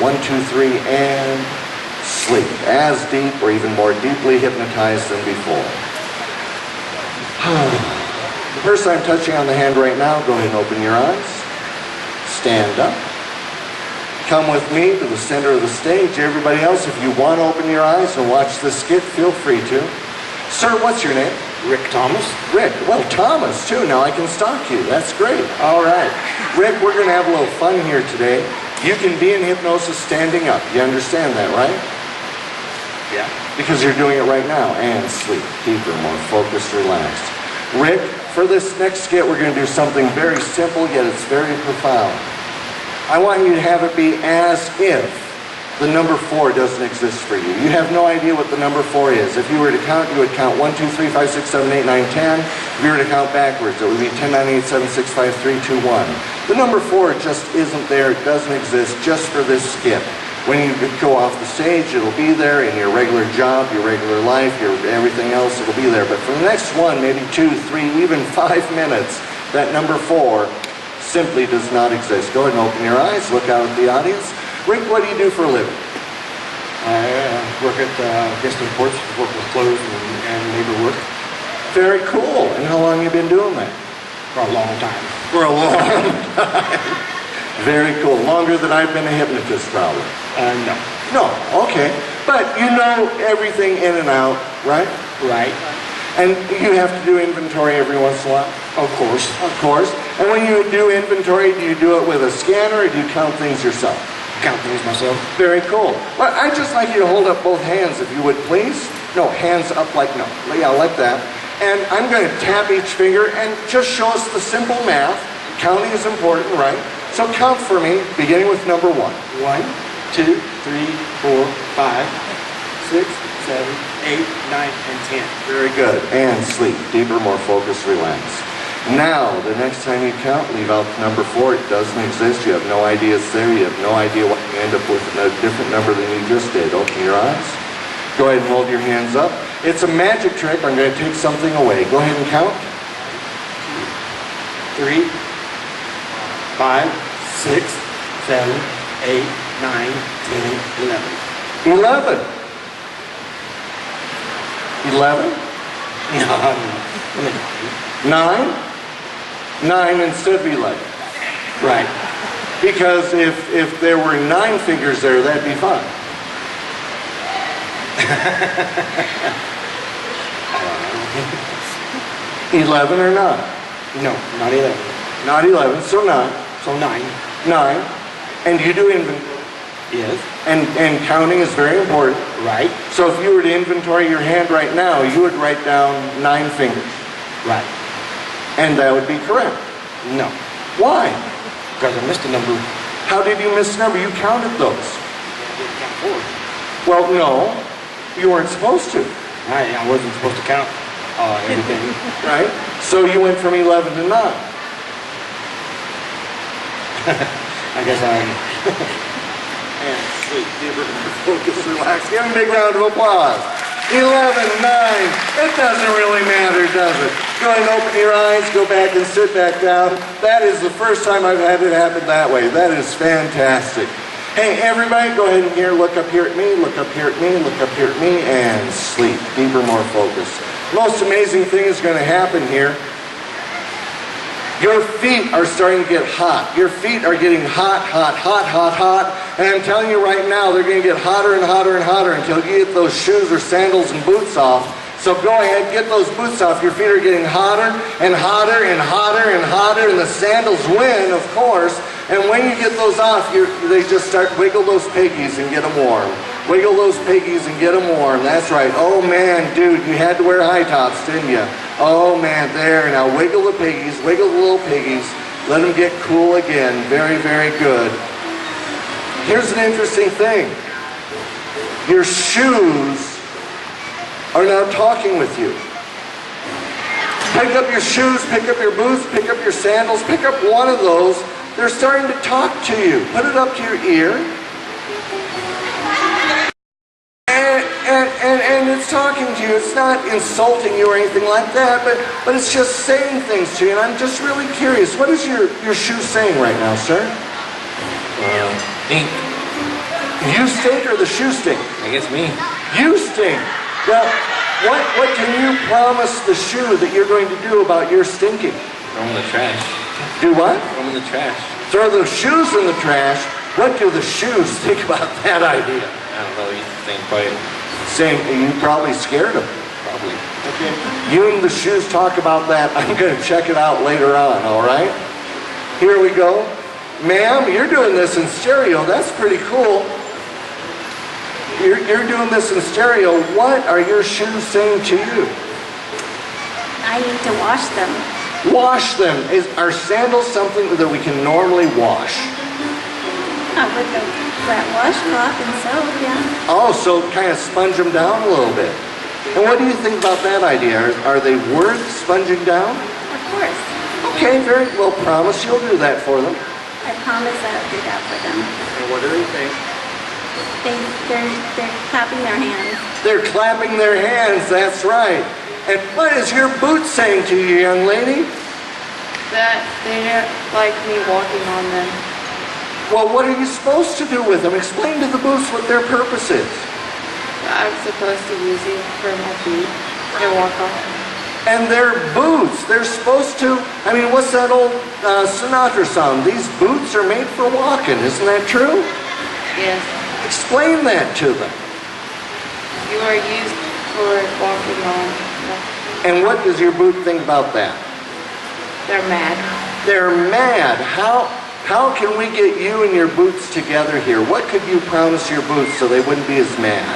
1, 2, 3, and sleep. As deep or even more deeply hypnotized than before. The person I'm touching on the hand right now, go ahead and open your eyes. Stand up. Come with me to the center of the stage. Everybody else, if you want to open your eyes and watch this skit, feel free to. Sir, what's your name? Rick Thomas. Rick. Well, Thomas, too. Now I can stalk you. That's great. All right. Rick, we're going to have a little fun here today. You can be in hypnosis standing up. You understand that, right? Yeah. Because you're doing it right now. And sleep. Deeper, more focused, relaxed. Rick, for this next skit, we're going to do something very simple, yet it's very profound. I want you to have it be as if the number 4 doesn't exist for you. You have no idea what the number 4 is. If you were to count, you would count 1, 2, 3, 5, 6, 7, 8, 9, 10. If you were to count backwards, it would be 10, 9, 8, 7, 6, 5, 3, 2, 1. The number 4 just isn't there. It doesn't exist just for this skit. When you go off the stage, it'll be there in your regular job, your regular life, your everything else, it'll be there. But for the next 1, maybe 2, 3, even 5 minutes, that number 4 simply does not exist. Go ahead and open your eyes, look out at the audience. Rick, what do you do for a living? I work at guest imports, work with clothes and labor work. Very cool. And how long have you been doing that? For a long time. For a long time. Very cool. Longer than I've been a hypnotist, probably. No. No, okay. But you know everything in and out, right? Right. And you have to do inventory every once in a while? Of course. Of course. And when you do inventory, do you do it with a scanner or do you count things yourself? Count things myself. Very cool. Well, I'd just like you to hold up both hands if you would, please. No, hands up like no. Yeah, like that. And I'm going to tap each finger and just show us the simple math. Counting is important, right? So count for me, beginning with number 1. 1, 2, 3, 4, 5, 6, 7, 8, 9, and 10. Very good. And sleep. Deeper, more focused, relaxed. Now, the next time you count, leave out number 4. It doesn't exist. You have no idea it's there. You have no idea what you end up with a different number than you just did. Open your eyes. Go ahead and hold your hands up. It's a magic trick. I'm going to take something away. Go ahead and count. 3, 5, 6, 7, 8, 9, 10, 11. 11. 11? No. 9? 9 instead of 11. Right. Because if there were 9 fingers there, that'd be fine. 11 or not? No, not 11. Not 11, so 9. So 9. 9. And you do inventory. Yes. And counting is very important. Right. So if you were to inventory your hand right now, you would write down 9 fingers. Right. And that would be correct. No. Why? Because I missed a number. How did you miss a number? You counted those. I didn't count 4. Well, no. You weren't supposed to. I wasn't supposed to count everything. Right? So you went from 11 to 9. I guess I... And sleep, deeper, focus, relax. Give him a big round of applause. 11, 9. It doesn't really matter, does it? Go ahead and open your eyes, go back and sit back down. That is the first time I've had it happen that way. That is fantastic. Hey, everybody, go ahead and here, look up here at me, look up here at me, look up here at me, and sleep. Deeper, more focus. Most amazing thing is going to happen here. Your feet are starting to get hot. Your feet are getting hot, hot, hot, hot, hot. And I'm telling you right now, they're going to get hotter and hotter and hotter until you get those shoes or sandals and boots off. So go ahead, get those boots off. Your feet are getting hotter and hotter and hotter and hotter, and the sandals win, of course. And when you get those off, they just start wiggle those piggies and get them warm. Wiggle those piggies and get them warm. That's right. Oh man, dude, you had to wear high tops, didn't you? Oh man, there. Now wiggle the piggies, wiggle the little piggies. Let them get cool again. Very, very good. Here's an interesting thing. Your shoes are now talking with you. Pick up your shoes, pick up your boots, pick up your sandals, pick up one of those. They're starting to talk to you. Put it up to your ear. And it's talking to you. It's not insulting you or anything like that, but it's just saying things to you. And I'm just really curious. What is your shoe saying right now, sir? Ink. You stink or the shoe stink? I guess me. You stink. Well, what can you promise the shoe that you're going to do about your stinking? Throw them in the trash. Do what? Throw them in the trash. Throw the shoes in the trash. What do the shoes think about that idea? I don't know. You think probably. Saying you probably scared them. Probably. Okay. You and the shoes talk about that. I'm going to check it out later on, all right? Here we go. Ma'am, you're doing this in stereo. That's pretty cool. You're doing this in stereo. What are your shoes saying to you? I need to wash them. Wash them. Are sandals something that we can normally wash? With a wet washcloth and soap, yeah. Oh, so kind of sponge them down a little bit. And what do you think about that idea? Are they worth sponging down? Of course. Okay, very well. Promise you'll do that for them. I promise I'll do that for them. And what do they think? They're clapping their hands. They're clapping their hands, that's right. And what is your boot saying to you, young lady? That they don't like me walking on them. Well, what are you supposed to do with them? Explain to the boots what their purpose is. I'm supposed to use it for my feet to walk on. And they're boots. They're supposed to, I mean, what's that old Sinatra song? These boots are made for walking. Isn't that true? Yes. Explain that to them. You are used for walking on. And what does your boot think about that? They're mad. They're mad. How can we get you and your boots together here? What could you promise your boots so they wouldn't be as mad?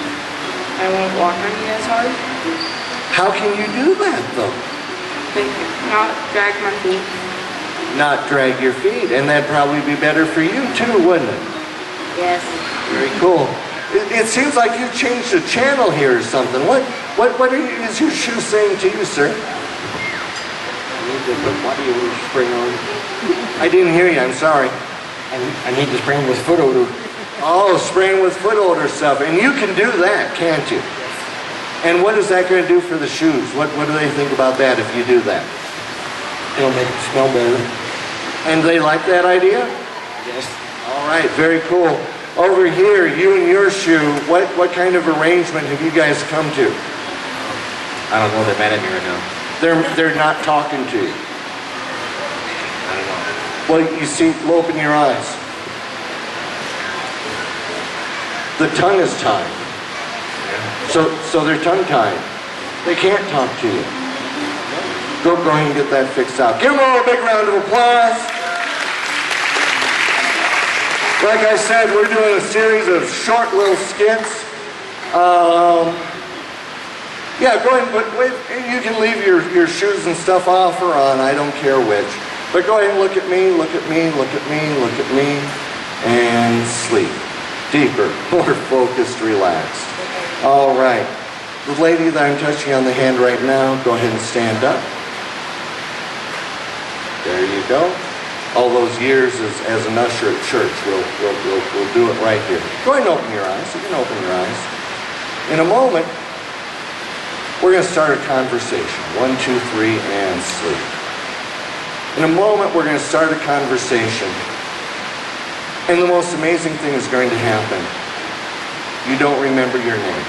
I won't walk on you as hard. How can you do that, though? They not drag my feet. Not drag your feet, and that'd probably be better for you too, wouldn't it? Yes. Very cool. It seems like you changed the channel here or something. What is your shoe saying to you, sir? I need to put body odor spray on. I didn't hear you, I'm sorry. I need to spray them with foot odor. Oh, spraying with foot odor stuff. And you can do that, can't you? And what is that going to do for the shoes? What do they think about that if you do that? It'll make it smell better. And they like that idea? Yes. All right, very cool. Over here, you and your shoe, what kind of arrangement have you guys come to? I don't know. They're mad at me right now. They're not talking to you. I don't know. Well, you see, open your eyes. The tongue is tied. So they're tongue-tied. They can't talk to you. Go ahead and get that fixed out. Give them all a big round of applause. Like I said, we're doing a series of short little skits. Yeah, go ahead and you can leave your shoes and stuff off or on, I don't care which. But go ahead and look at me, look at me, look at me, look at me, and sleep. Deeper, more focused, relaxed. All right. The lady that I'm touching on the hand right now, go ahead and stand up. There you go. All those years as an usher at church, we'll do it right here. Go ahead and open your eyes. You can open your eyes. In a moment, we're going to start a conversation. 1, 2, 3, and sleep. In a moment, we're going to start a conversation. And the most amazing thing is going to happen. You don't remember your name.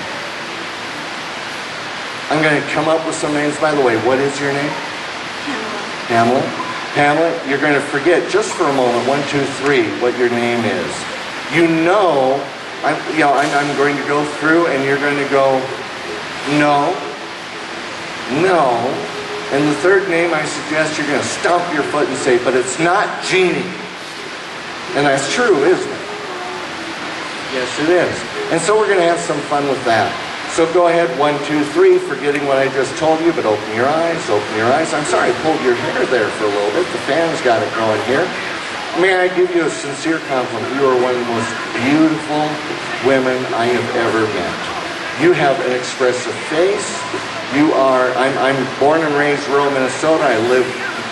I'm going to come up with some names. By the way, what is your name? Pamela. Pamela, you're going to forget just for a moment, 1, 2, 3, what your name is. You know, I'm going to go through and you're going to go, no, no. And the third name I suggest you're going to stomp your foot and say, but it's not Jeannie. And that's true, isn't it? Yes, it is. And so we're going to have some fun with that. So go ahead, 1, 2, 3, forgetting what I just told you, but open your eyes, open your eyes. I'm sorry I pulled your hair there for a little bit. The fan's got it going here. May I give you a sincere compliment? You are one of the most beautiful women I have ever met. You have an expressive face. I'm born and raised rural Minnesota. I live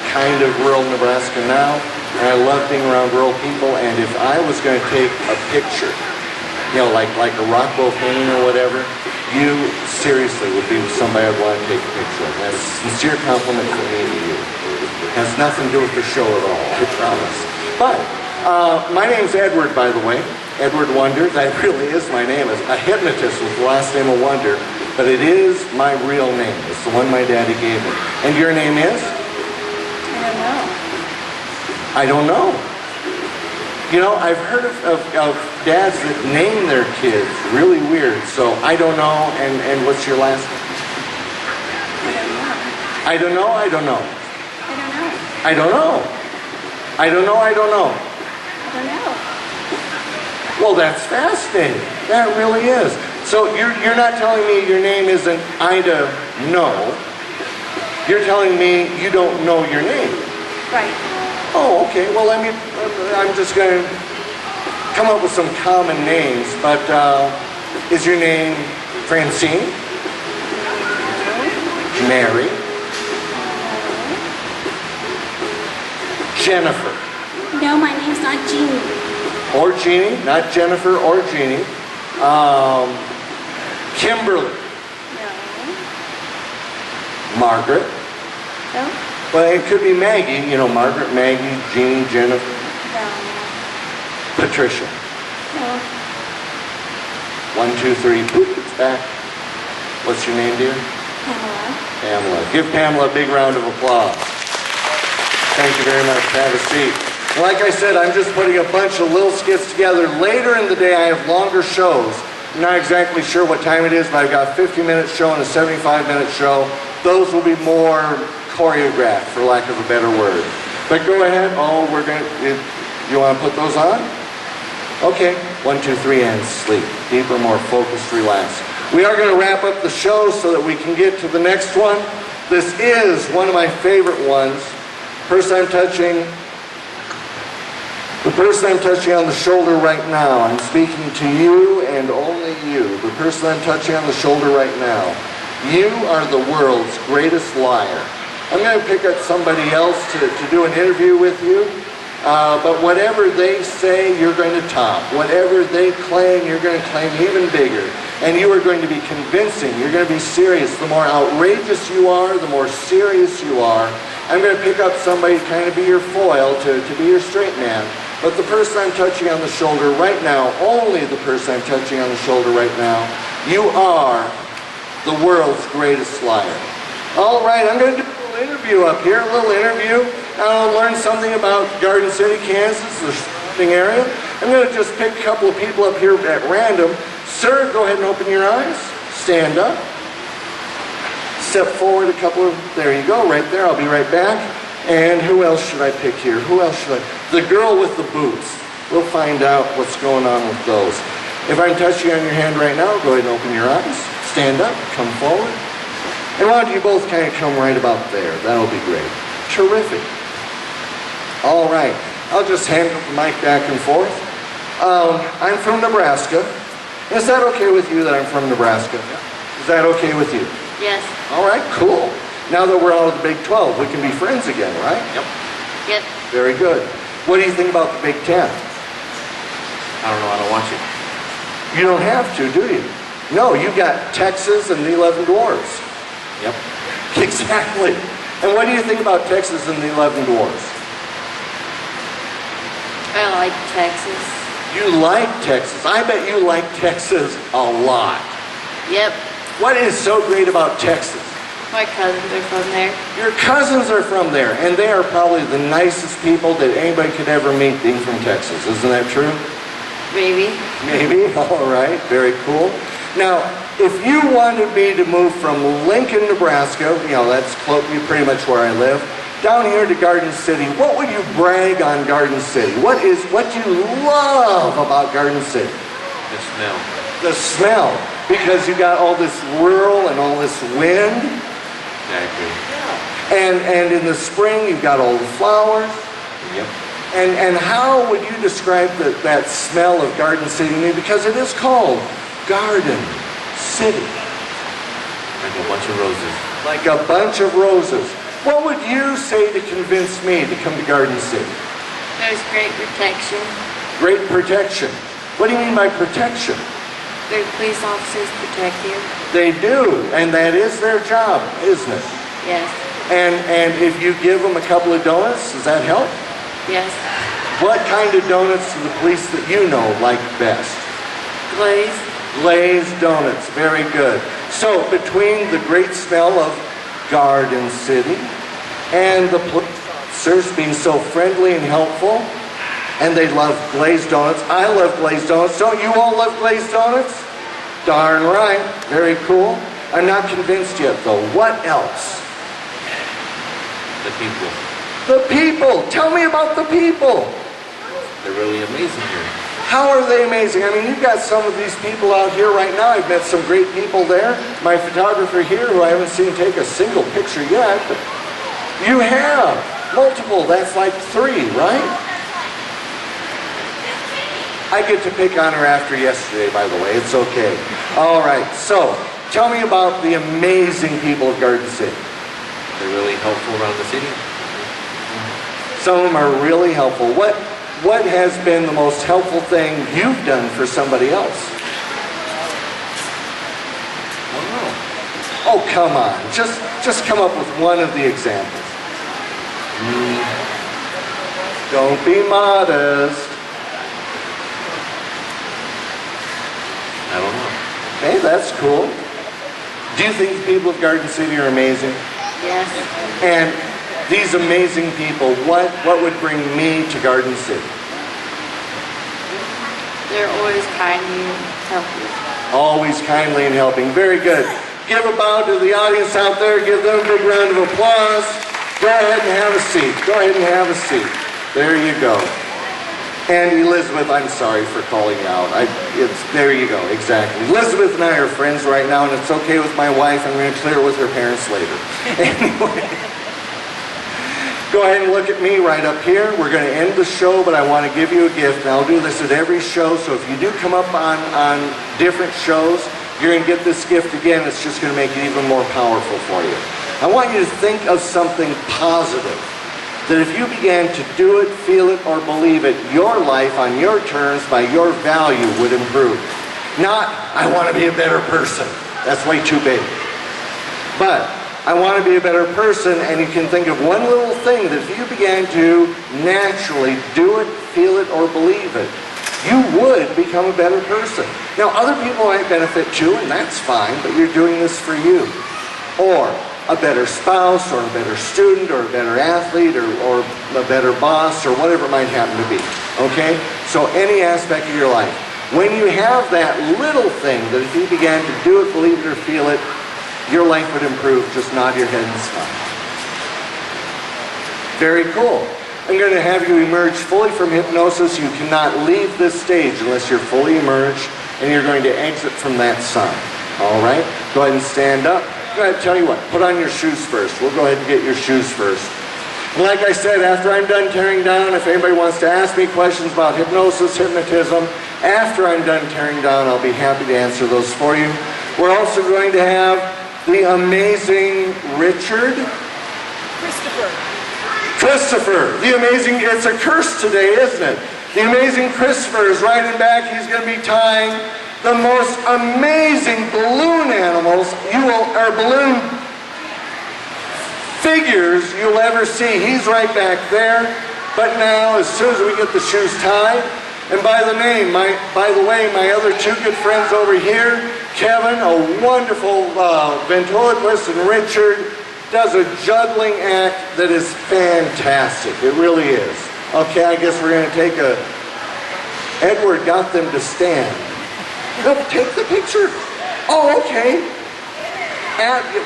kind of rural Nebraska now. And I love being around rural people. And if I was going to take a picture, like a Rockwell painting or whatever, you seriously would be somebody I'd want to take a picture of. That's a sincere compliment from me to you. It has nothing to do with the show at all, I promise. But my name's Edward, by the way. Edward Wonder. That really is my name. It's a hypnotist with the last name of Wonder. But it is my real name. It's the one my daddy gave me. And your name is? I don't know. I don't know. You know, I've heard of dads that name their kids really weird. So I don't know. And what's your last name? I don't know. I don't know. I don't know. I don't know. I don't know. I don't know. I don't know. I don't know. Well, that's fascinating. That really is. So you're not telling me your name isn't Ida No. You're telling me you don't know your name. Right. Oh, okay. Well, I mean, I'm just going to come up with some common names. But is your name Francine? Mary? Jennifer? No, my name's not Jeannie. Or Jeannie? Not Jennifer or Jeannie. Kimberly? No. Margaret? No. Well, it could be Maggie. You know, Margaret, Maggie, Jeannie, Jennifer, No. Patricia. No. 1, 2, 3. Boop, it's back. What's your name, dear? Pamela. Pamela. Give Pamela a big round of applause. Thank you very much. Have a seat. Like I said, I'm just putting a bunch of little skits together. Later in the day, I have longer shows. I'm not exactly sure what time it is, but I've got a 50-minute show and a 75-minute show. Those will be more choreographed, for lack of a better word. But go ahead. Oh, we're going to... You want to put those on? Okay. 1, 2, 3, and sleep. Deeper, more focused, relaxed. We are going to wrap up the show so that we can get to the next one. This is one of my favorite ones. Person I'm touching... The person I'm touching on the shoulder right now, I'm speaking to you and only you. The person I'm touching on the shoulder right now, you are the world's greatest liar. I'm going to pick up somebody else to do an interview with you, but whatever they say, you're going to top. Whatever they claim, you're going to claim even bigger. And you are going to be convincing. You're going to be serious. The more outrageous you are, the more serious you are. I'm going to pick up somebody to kind of be your foil, to be your straight man. But the person I'm touching on the shoulder right now, only the person I'm touching on the shoulder right now, you are the world's greatest liar. All right, I'm going to do a little interview up here, a little interview. I'll learn something about Garden City, Kansas, the surrounding area. I'm going to just pick a couple of people up here at random. Sir, go ahead and open your eyes. Stand up. Step forward a couple of, there you go, right there. I'll be right back. And who else should I pick here? Who else should I? The girl with the boots. We'll find out what's going on with those. If I'm touching on your hand right now, go ahead and open your eyes. Stand up, come forward. And why don't you both kind of come right about there? That'll be great. Terrific. All right. I'll just hand the mic back and forth. I'm from Nebraska. Is that okay with you that I'm from Nebraska? Is that okay with you? Yes. All right, cool. Now that we're out of the Big 12, we can be friends again, right? Yep. Yep. Very good. What do you think about the Big 10? I don't know. I don't watch it. You don't have to, do you? No, you got Texas and the 11 Dwarfs. Yep. Exactly. And what do you think about Texas and the 11 Dwarfs? I like Texas. You like Texas. I bet you like Texas a lot. Yep. What is so great about Texas? My cousins are from there. Your cousins are from there, and they are probably the nicest people that anybody could ever meet being from Texas. Isn't that true? Maybe. Maybe. All right. Very cool. Now, if you wanted me to move from Lincoln, Nebraska, you know, that's pretty much where I live, down here to Garden City, what would you brag on Garden City? What do you love about Garden City? The smell. The smell. Because you got all this rural and all this wind. Exactly. And in the spring, you've got all the flowers. Yep. And how would you describe that smell of Garden City to me? Because it is called Garden City. Like a bunch of roses. Like a bunch of roses. What would you say to convince me to come to Garden City? There's great protection. Great protection. What do you mean by protection? Their police officers protect you. They do, and that is their job, isn't it? Yes. And if you give them a couple of donuts, does that help? Yes. What kind of donuts do the police that you know like best? Glaze. Glazed donuts, very good. So between the great smell of Garden City and the police officers being so friendly and helpful, and they love glazed donuts. I love glazed donuts. Don't you all love glazed donuts? Darn right. Very cool. I'm not convinced yet, though. What else? The people. The people. Tell me about the people. They're really amazing here. How are they amazing? I mean, you've got some of these people out here right now. I've met some great people there. My photographer here, who I haven't seen take a single picture yet. But you have multiple. That's like 3, right? I get to pick on her after yesterday, by the way. It's okay. All right. So, tell me about the amazing people of Garden City. They're really helpful around the city. Some of them are really helpful. What has been the most helpful thing you've done for somebody else? Oh, come on. Just come up with one of the examples. Don't be modest. I don't know. Hey, that's cool. Do you think the people of Garden City are amazing? Yes. And these amazing people, what would bring me to Garden City? They're always kindly and helpful. Always kindly and helping. Very good. Give a bow to the audience out there. Give them a big round of applause. Go ahead and have a seat. Go ahead and have a seat. There you go. And Elizabeth, I'm sorry for calling you out. There you go, exactly. Elizabeth and I are friends right now, and it's okay with my wife. I'm going to clear it with her parents later. Anyway, go ahead and look at me right up here. We're going to end the show, but I want to give you a gift. And I'll do this at every show, so if you do come up on different shows, you're going to get this gift again. It's just going to make it even more powerful for you. I want you to think of something positive. That if you began to do it, feel it, or believe it, your life on your terms by your value would improve. Not, I want to be a better person. That's way too big. But, I want to be a better person, and you can think of one little thing that if you began to naturally do it, feel it, or believe it, you would become a better person. Now, other people might benefit too, and that's fine, but you're doing this for you. Or, a better spouse, or a better student, or a better athlete, or a better boss, or whatever it might happen to be. Okay? So any aspect of your life. When you have that little thing that if you began to do it, believe it, or feel it, your life would improve. Just nod your head and smile. Very cool. I'm going to have you emerge fully from hypnosis. You cannot leave this stage unless you're fully emerged, and you're going to exit from that sign. All right? Go ahead and stand up. Go ahead, tell you what, put on your shoes first. We'll go ahead and get your shoes first. And like I said, after I'm done tearing down, if anybody wants to ask me questions about hypnosis, hypnotism, after I'm done tearing down, I'll be happy to answer those for you. We're also going to have the amazing Richard. Christopher. The amazing, it's a curse today, isn't it? The amazing Christopher is right in back. He's going to be tying the most amazing balloon animals or balloon figures you'll ever see. He's right back there. But now, as soon as we get the shoes tied, and by the way, my other 2 good friends over here, Kevin, a wonderful ventriloquist, and Richard does a juggling act that is fantastic. It really is. Okay, I guess we're going to take Edward got them to stand. No, take the picture. Oh, okay.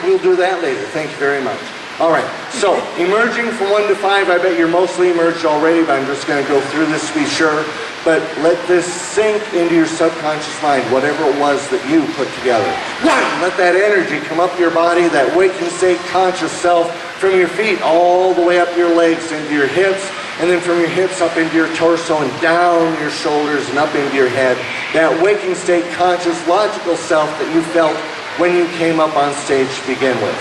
We'll do that later. Thank you very much. All right. So, emerging from 1 to 5, I bet you're mostly emerged already, but I'm just going to go through this to be sure. But let this sink into your subconscious mind, whatever it was that you put together. 1, let that energy come up your body, that waking state conscious self, from your feet all the way up your legs into your hips, and then from your hips up into your torso and down your shoulders and up into your head. That waking state conscious logical self that you felt when you came up on stage to begin with.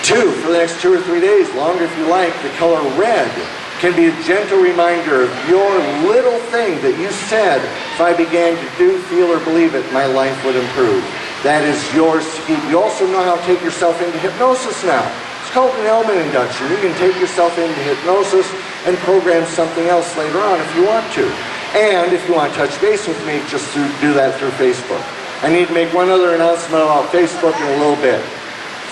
2, for the next 2 or 3 days, longer if you like, the color red can be a gentle reminder of your little thing that you said, if I began to do, feel, or believe it, my life would improve. That is yours to keep. You also know how to take yourself into hypnosis now. It's call it an element induction. You can take yourself into hypnosis and program something else later on if you want to. And if you want to touch base with me, just do that through Facebook. I need to make one other announcement about Facebook in a little bit.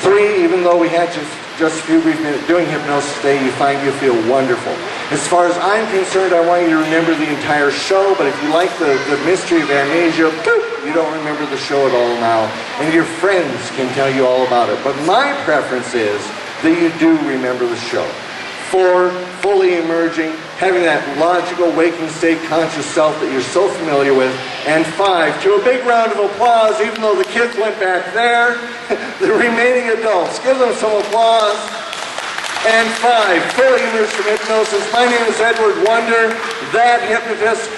3, even though we had just a few brief minutes doing hypnosis today, you find you feel wonderful. As far as I'm concerned, I want you to remember the entire show, but if you like the mystery of amnesia, you don't remember the show at all now, and your friends can tell you all about it. But my preference is that you do remember the show. 4, fully emerging, having that logical waking state conscious self that you're so familiar with. And 5, to a big round of applause, even though the kids went back there, the remaining adults, give them some applause. And 5, fully immersed in hypnosis. My name is Edward Wonder, that hypnotist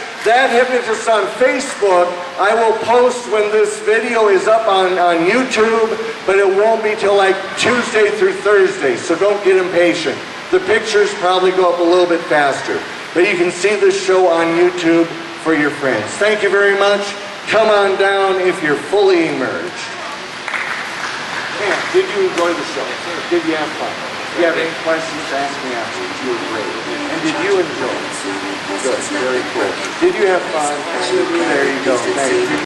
on Facebook. I will post when this video is up on YouTube, but it won't be till like Tuesday through Thursday, so don't get impatient. The pictures probably go up a little bit faster, but you can see this show on YouTube for your friends. Thank you very much. Come on down if you're fully immersed. Man, did you enjoy the show? Did you have fun? If you have any questions, ask me afterwards. You were great. And did you enjoy it? Good, very cool. Did you have fun? There you go. Thank you.